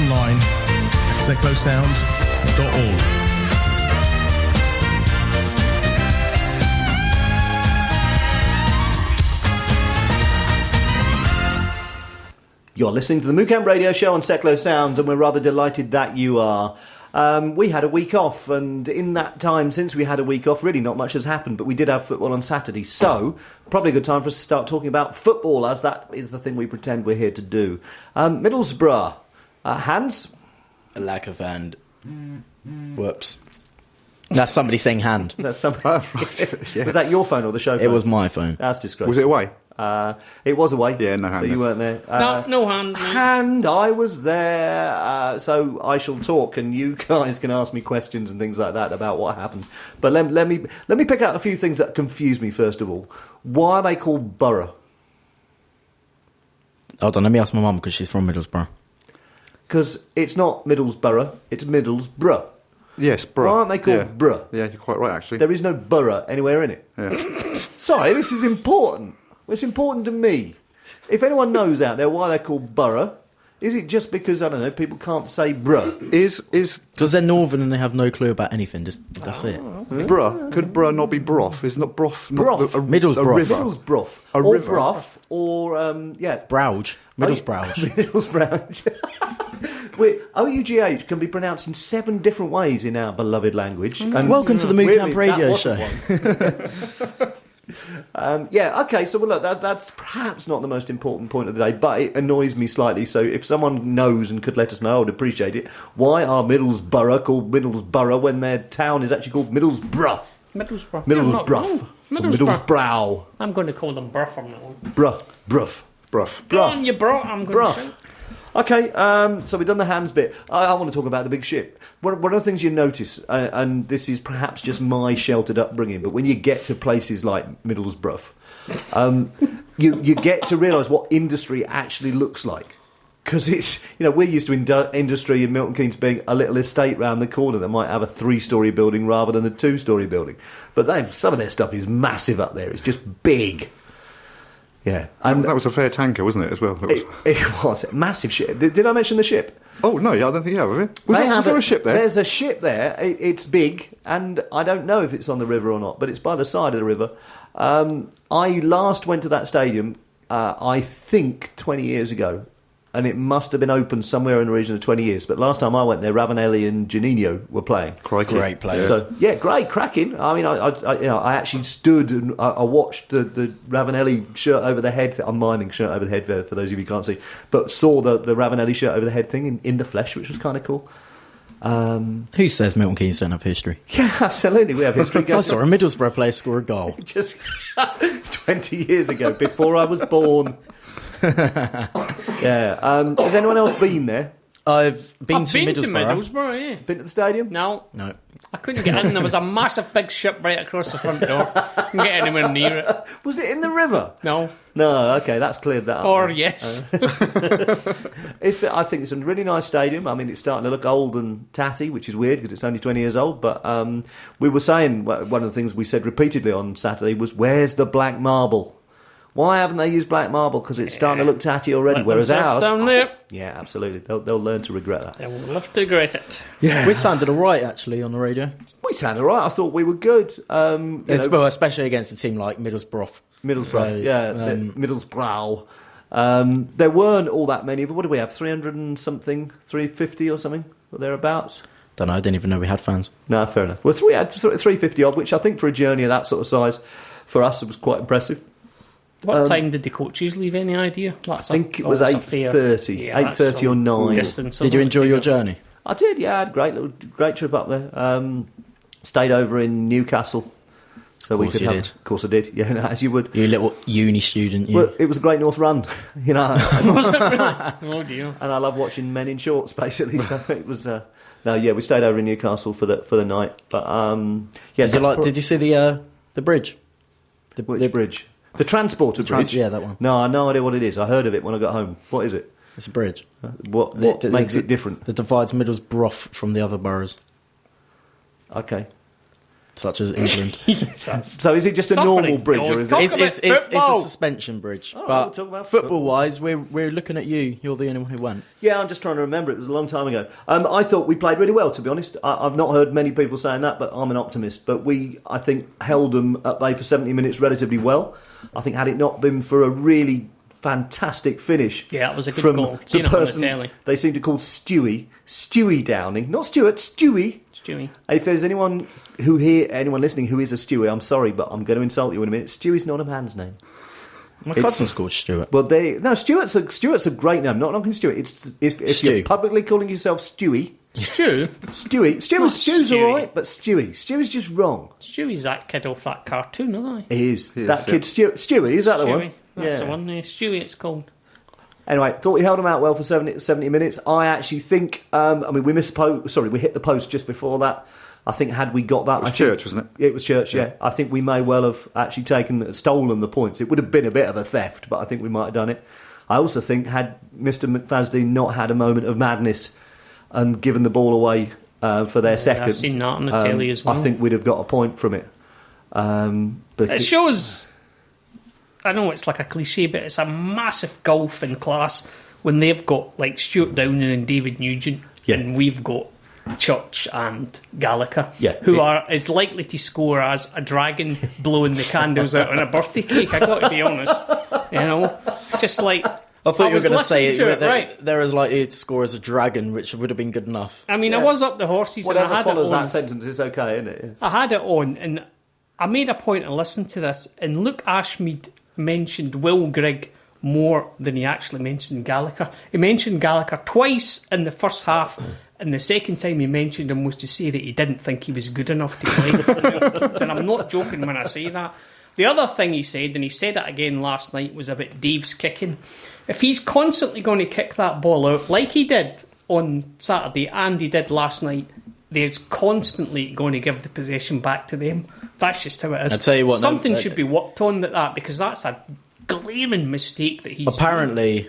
online at seclosounds.org. You're listening to the MooCamp Radio Show on Seclo Sounds, and we're rather delighted that you are. We had a week off, and in that time, since we had a week off, really not much has happened, but we did have football on Saturday, so probably a good time for us to start talking about football, as that is the thing we pretend we're here to do. Middlesbrough. Hands? A lack of hand. Whoops. That's somebody saying hand. That's somebody. Yeah. Was that your phone or the show phone? It was my phone. That's disgraceful. Was it away? It was away. Yeah, no hand. So you weren't there. No hand. Mate. Hand, I was there. So I shall talk, and you guys can ask me questions and things like that about what happened. But let me pick out a few things that confuse me. First of all, why are they called Borough? Hold on, let me ask my mum because she's from Middlesbrough. Because it's not Middlesbrough, it's Middlesbrough. Yes, Brough. Why aren't they called Brough? Yeah, you're quite right, actually. There is no borough anywhere in it. Yeah. Sorry, this is important. It's important to me. If anyone knows out there why they're called Borough, is it just because, I don't know, people can't say bruh? Because they're northern and they have no clue about anything. That's it. Bruh. Could Bruh not be Brough? Is not Brough Brough. Middlesbrough. A river? Middlesbrough. A or river. Brough. Or, Brouge. Middlesbrough. Middlesbrough. OUGH can be pronounced in 7 different ways in our beloved language. And welcome to the MooCamp Radio Show. Okay, so look, that's perhaps not the most important point of the day, but it annoys me slightly. So if someone knows and could let us know, I would appreciate it. Why are Middlesbrough called Middlesbrough when their town is actually called Middlesbrough? Middlesbrough. Middlesbrough. I'm going to call them Brough from now on. Brough. Go on, you bro. I'm going to say. Okay, so we've done the hams bit. I want to talk about the big ship. One of the things you notice, and this is perhaps just my sheltered upbringing, but when you get to places like Middlesbrough, you get to realise what industry actually looks like. Because it's, we're used to industry in Milton Keynes being a little estate round the corner that might have a 3-storey building rather than a 2-storey building. But some of their stuff is massive up there. It's just big. Yeah, and that was a fair tanker, wasn't it, as well? It was a massive ship. Did I mention the ship? Oh, no, I don't think you have it? Was there a ship there? There's a ship there. It's big, and I don't know if it's on the river or not, but it's by the side of the river. I last went to that stadium, I think, 20 years ago, and it must have been open somewhere in the region of 20 years. But last time I went there, Ravanelli and Janino were playing. Crikey. Great players. So, yeah, great, cracking. I mean, I actually stood and I watched the Ravanelli shirt over the head. I'm miming shirt over the head for those of you who can't see, but saw the Ravanelli shirt over the head thing in the flesh, which was kind of cool. Who says Milton Keynes don't have history? Yeah, absolutely, we have history. I saw a Middlesbrough player score a goal. Just 20 years ago, before I was born. Yeah. Has anyone else been there? I've been To to Middlesbrough. Middlesbrough, yeah. Been to the stadium? No. No. I couldn't get in. There was a massive big ship right across the front door. Couldn't get anywhere near it. Was it in the river? No. No, okay, that's cleared that up. Or then. yes. I think it's a really nice stadium. I mean, it's starting to look old and tatty, which is weird because it's only 20 years old. But we were saying, one of the things we said repeatedly on Saturday was, where's the black marble? Why haven't they used black marble? Because it's starting to look tatty already. Whereas ours... down there. Yeah, absolutely. They'll learn to regret that. They will love to regret it. Yeah. We sounded all right, actually, on the radio. We sounded all right. I thought we were good. Well, especially against a team like Middlesbrough. Middlesbrough. There weren't all that many. What do we have? 300 and something? 350 or something? Or thereabouts? Don't know. I didn't even know we had fans. No, fair enough. Well, we had 350 odd, which I think for a journey of that sort of size, for us, it was quite impressive. What time did the coaches leave? Any idea? I think it was 8:30. 8:30 or 9. Distance, did you enjoy your journey? I did, yeah. I had a great trip up there. Stayed over in Newcastle. So of course you did. Of course I did, yeah, as you would. You little uni student, you. Well, it was a Great North Run, Was it really? Oh dear. And I love watching men in shorts, basically. So it was... we stayed over in Newcastle for the night. But, yeah. Did you see the bridge? Which bridge? The Transporter Bridge? Yeah, that one. No, I have no idea what it is. I heard of it when I got home. What is it? It's a bridge. What makes it different? That divides Middlesbrough from the other boroughs. Okay. such as England. So is it just a normal bridge, or is it? It's a suspension bridge. Oh, we'll but talk about football-wise, we're looking at you. You're the only one who went. Yeah, I'm just trying to remember. It was a long time ago. I thought we played really well, to be honest. I've not heard many people saying that, but I'm an optimist. But I think, held them at bay for 70 minutes relatively well. I think had it not been for a really fantastic finish. Yeah, that was a good from goal. the Seen it on the person telly. they seem to call Stewie Downing. Not Stuart, Stewie. If there's anyone listening who is a Stewie, I'm sorry, but I'm going to insult you in a minute. Stewie's not a man's name. My cousin's called Stuart. Well, Stuart's a great name. Not knocking Stuart. It's if you're publicly calling yourself Stewie. Stew's all right, but Stewie's just wrong. Stewie's that kid off that cartoon, isn't he? He is. That kid Stewie, is that the one? That's the one. Stewie, it's called. Anyway, thought we held them out well for 70 minutes. I actually think, we hit the post just before that. I think had we got that... It was Church, wasn't it? It was Church, yeah. I think we may well have actually stolen the points. It would have been a bit of a theft, but I think we might have done it. I also think had Mr McFadden not had a moment of madness and given the ball away for their second... I've seen that on the telly as well. I think we'd have got a point from it. But it shows... I know it's like a cliche, but it's a massive gulf in class when they've got like Stuart Downing and David Nugent, and we've got Church and Gallagher, who are as likely to score as a dragon blowing the candles out on a birthday cake. I got to be honest, just like. I thought you were going to say they're as likely to score as a dragon, which would have been good enough. I mean, I was up the horses. Whatever and I had follows it on. that sentence is okay, isn't it? Yeah. I had it on, and I made a point to listen to this, and Luke Ashmead mentioned Will Grigg more than he actually mentioned Gallagher. He mentioned Gallagher twice in the first half, and the second time he mentioned him was to say that he didn't think he was good enough to play with the and I'm not joking when I say that. The other thing he said, and he said it again last night, was about Dave's kicking. If he's constantly going to kick that ball out, like he did on Saturday and he did last night, there's constantly going to give the possession back to them. That's just how it is. I tell you what, something should be worked on that, because that's a glaring mistake that he's apparently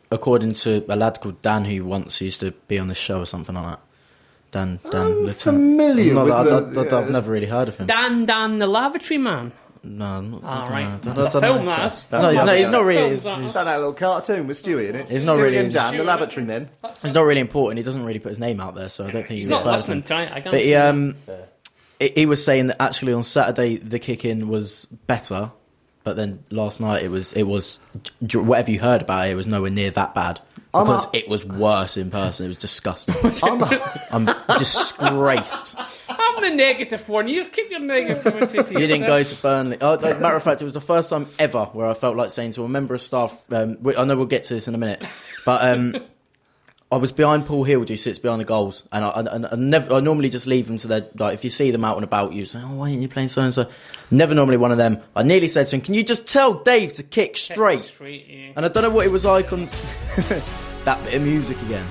according to a lad called Dan who once used to be on the show or something like that. Dan Litton. Familiar I've never really heard of him. Dan the lavatory man. No, not right. That's a film, that is. No, he's not really. Is that little cartoon with Stewie in it? He's not really. And Dan, the lavatory men. He's not really important. He doesn't really put his name out there, so I don't think he's not listening tonight. But he was saying that actually on Saturday the kick-in was better, but then last night it was whatever you heard about it was nowhere near that bad. Because it was worse in person. It was disgusting. I'm disgraced. I'm the negative one. You keep your negativity to yourself. You didn't go to Burnley. Matter of fact, it was the first time ever where I felt like saying to a member of staff, I know we'll get to this in a minute, but I was behind Paul Hild, who sits behind the goals, and I normally just leave them to their, like, if you see them out and about, you say, why aren't you playing so-and-so? Never normally one of them. I nearly said to him, can you just tell Dave to kick straight? Yeah. And I don't know what it was like on that bit of music again.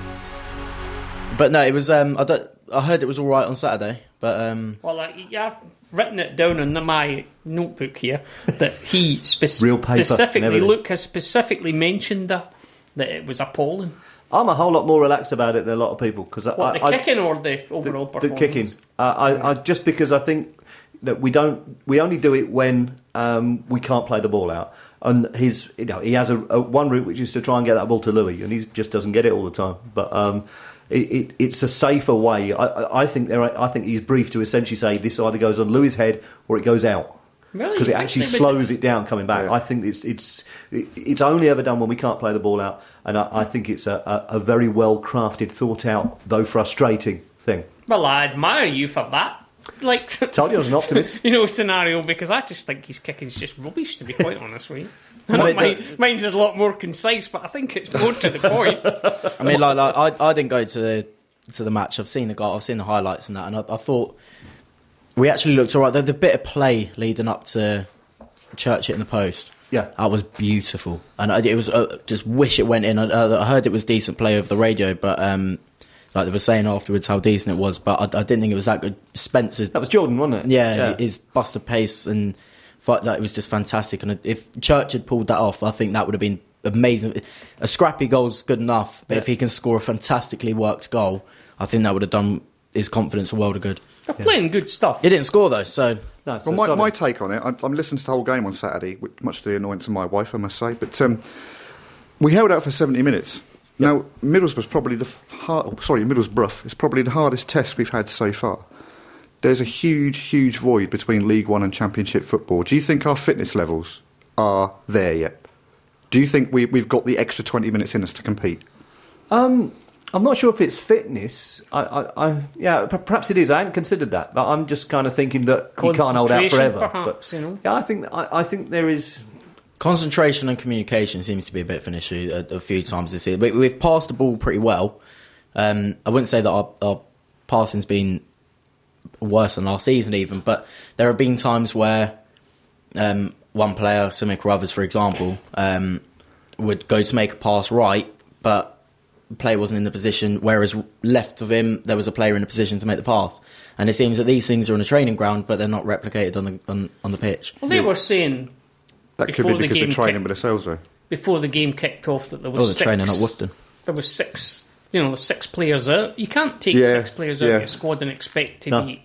But no, it was, I heard it was all right on Saturday, but... I've written it down in my notebook here, that he Real paper, specifically, Luke has specifically mentioned that it was appalling. I'm a whole lot more relaxed about it than a lot of people. Cause the kicking or the overall performance? The kicking. I just because I think that we only do it when we can't play the ball out. And he has a one route which is to try and get that ball to Louis, and he just doesn't get it all the time. But it's a safer way. I think he's briefed to essentially say this either goes on Louis' head or it goes out. Because it actually slows it down coming back. Yeah. I think it's only ever done when we can't play the ball out, and I think it's a very well crafted, thought out, though frustrating thing. Well, I admire you for that. Like, told you I was an optimist. Scenario, because I just think his kicking's just rubbish, to be quite honest with you. Mine's is a lot more concise, but I think it's more to the point. I mean, I didn't go to the match. I've seen the highlights and that, and I thought. We actually looked all right. The bit of play leading up to Church hitting the post, that was beautiful. And it was just wish it went in. I heard it was decent play over the radio, but like they were saying afterwards how decent it was. But I didn't think it was that good. Spencer's that was Jordan, wasn't it? Yeah. His bust of pace and it was just fantastic. And if Church had pulled that off, I think that would have been amazing. A scrappy goal's good enough, but if he can score a fantastically worked goal, I think that would have done his confidence a world of good. They're playing good stuff. He didn't score though, so... No, Well, my take on it, I'm listening to the whole game on Saturday, much to the annoyance of my wife, I must say. But we held out for 70 minutes. Now, Middlesbrough's probably Middlesbrough is probably the hardest test we've had so far. There's a huge, huge void between League One and Championship football. Do you think our fitness levels are there yet? Do you think we've got the extra 20 minutes in us to compete? I'm not sure if it's fitness. Perhaps it is. I hadn't considered that, but I'm just kind of thinking that you can't hold out forever. Perhaps, but, yeah, I think there is. Concentration and communication seems to be a bit of an issue a few times this year. We've passed the ball pretty well. I wouldn't say that our passing's been worse than last season even, but there have been times where one player, Simic Rovers for example, would go to make a pass right, but the player wasn't in the position, whereas left of him there was a player in a position to make the pass. And it seems that these things are on a training ground, but they're not replicated on the pitch. Well, they were saying that could be because we're training with ourselves, though. Before the game kicked off, that there was the training at Woughton. There was 6. The 6 players out. You can't take 6 players out of your squad and expect to be.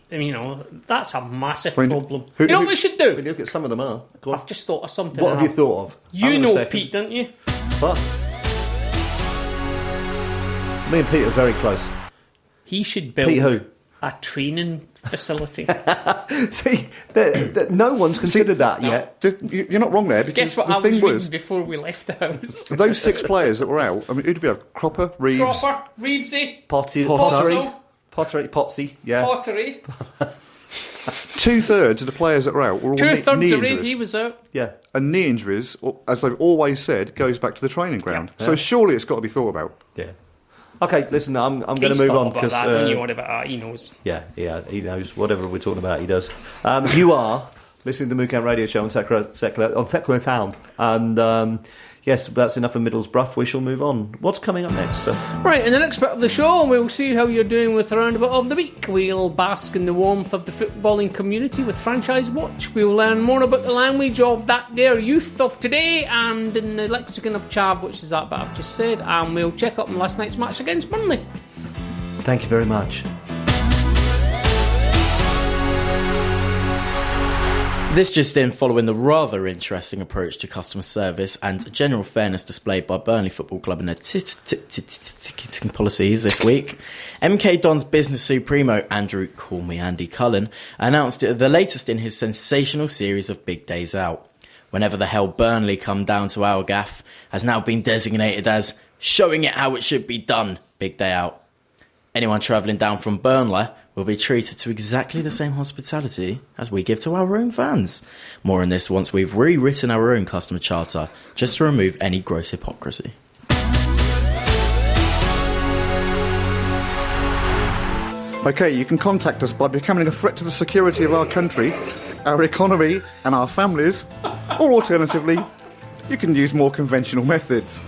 That's a massive problem. Do you know what we should do? Look at some of them are. I've just thought of something. What have you thought of? You know Pete, don't you? What? Me and Pete are very close. He should build Pete who? A training facility. See, no one's considered that yet. You're not wrong there. Because Guess what the I was thing reading was, before we left the house? those 6 players that were out, I mean, who'd be out? Cropper, Reeves... Cropper, Reevesy, Pottery, Potsy, yeah. Pottery. 2/3 of the players that were out were all knee 2/3 of injuries. he was out. Yeah. And knee injuries, as they've always said, goes back to the training ground. Yeah. So surely it's got to be thought about. Yeah. Okay, listen, I'm going to move on because don't you worry about that? He knows. Yeah, he knows whatever we're talking about. He does. You are listening to the MooCamp Radio Show on Thekla Town, and yes, that's enough of Middlesbrough. We shall move on. What's coming up next, sir? Right, in the next bit of the show, we'll see how you're doing with the roundabout of the week. We'll bask in the warmth of the footballing community with Franchise Watch. We'll learn more about the language of that there youth of today, and in the lexicon of chav, which is that bit I've just said, and we'll check up on last night's match against Burnley. Thank you very much. This just in, following the rather interesting approach to customer service and general fairness displayed by Burnley Football Club in their ticketing policies this week, MK Don's business supremo, Andrew Call Me Andy Cullen, announced the latest in his sensational series of Big Days Out. Whenever the hell Burnley come down to our gaff, has now been designated as showing it how it should be done, Big Day Out. Anyone travelling down from Burnley will be treated to exactly the same hospitality as we give to our own fans. More on this once we've rewritten our own customer charter, just to remove any gross hypocrisy. OK, you can contact us by becoming a threat to the security of our country, our economy and our families, or alternatively, you can use more conventional methods.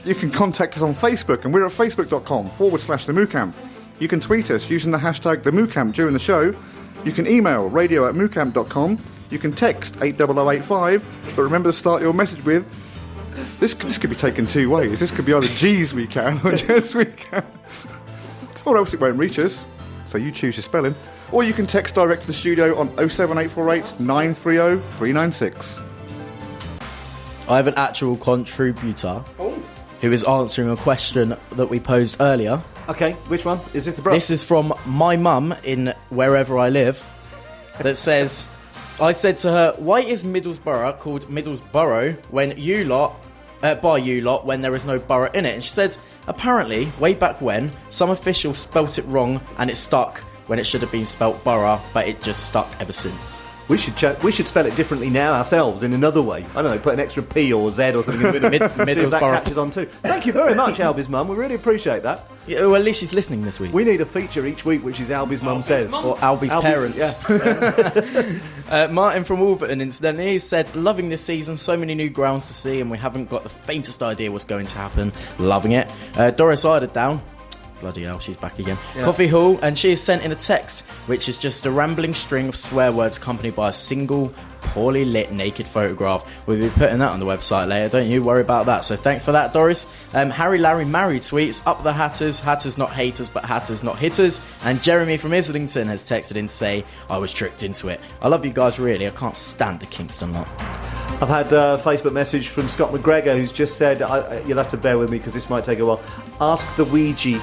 You can contact us on Facebook, and we're at facebook.com/the MooCamp. You can tweet us using the hashtag the MooCamp during the show. You can email radio@moocamp.com. You can text 80085, but remember to start your message with, this could be taken 2 ways. This could be either G's we can or just we can. Or else it won't reach us, so you choose your spelling. Or you can text direct to the studio on 07848 930 396. I have an actual contributor who is answering a question that we posed earlier. Okay, which one? Is this the bro? This is from my mum in wherever I live, that says, I said to her, why is Middlesbrough called Middlesbrough when you lot, by you lot, when there is no borough in it? And she said, apparently, way back when, some official spelt it wrong and it stuck when it should have been spelt borough, but it just stuck ever since. We should spell it differently now ourselves in another way. I don't know, put an extra P or Z or something in the middle. See if that catches on too. Thank you very much, Albie's mum. We really appreciate that. Yeah, well, at least she's listening this week. We need a feature each week, which is Albie's mum says. Or Albie's parents. Yeah. Martin from Wolverton, incidentally, said, loving this season, so many new grounds to see, and we haven't got the faintest idea what's going to happen. Loving it. Doris Eiderdown, bloody hell, she's back again. Yeah. Coffee Hall, and she has sent in a text. which is just a rambling string of swear words accompanied by a single poorly lit naked photograph. We'll be putting that on the website later, don't you worry about that. So thanks for that, Doris. Harry Larry Marry tweets, up the Hatters, Hatters not haters but Hatters not hitters. And Jeremy from Islington has texted in to say, I was tricked into it. I love you guys really, I can't stand the Kingston lot. I've had a Facebook message from Scott McGregor who's just said, you'll have to bear with me because this might take a while, ask the Ouija